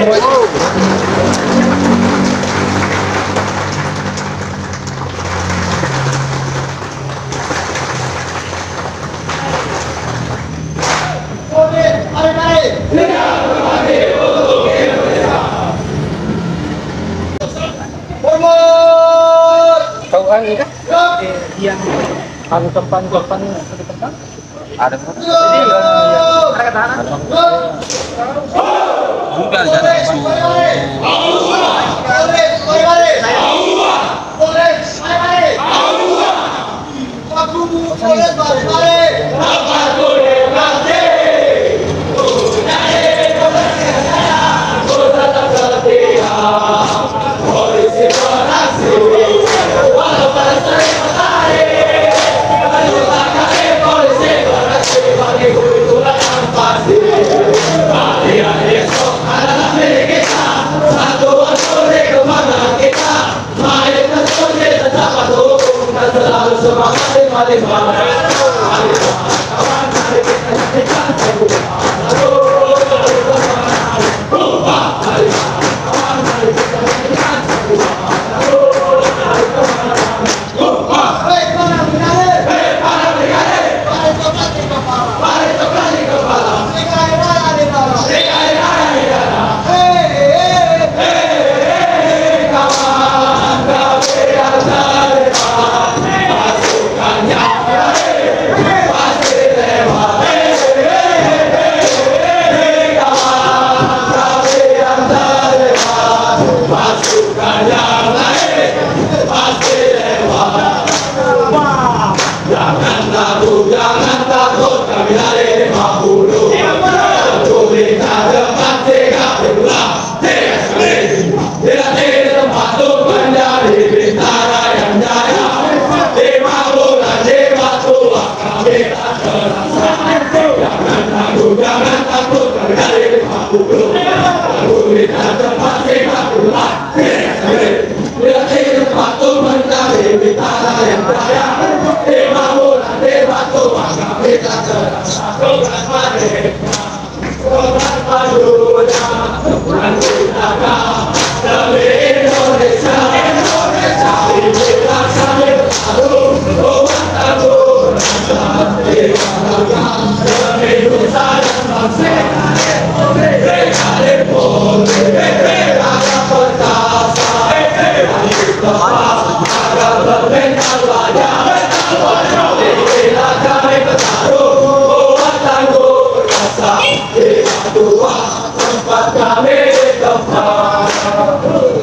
Tahu kan ini kan? Yang anu tempat ada kan? Ada katahanan. Bukan ada isu. Jangan takut, kami dari 50. Curi saja tiga berulang, tiga sekali. Bila di tempat itu menjadi bintara yang jaya. Di Maluran, di Batu, kami tak terasa. Jangan takut, kami dari 50. Curi saja tiga berulang, tiga sekali. Bila di tempat itu menjadi bintara yang jaya. Di Maluran, di Batu, kami tak terasa. Tuhan mereka, Tuhan majunya, Tuhan cintakan demi Indonesia. Indonesia ini laksana baru, Tuhan tangguh rasa dibanggakan demi nusa dan bangsa. Mereka Polri, mereka perkasa, agar bermental wajah. Inilah kami bertaruh, Tuhan tangguh rasa. Di Tua tempat kami tempat.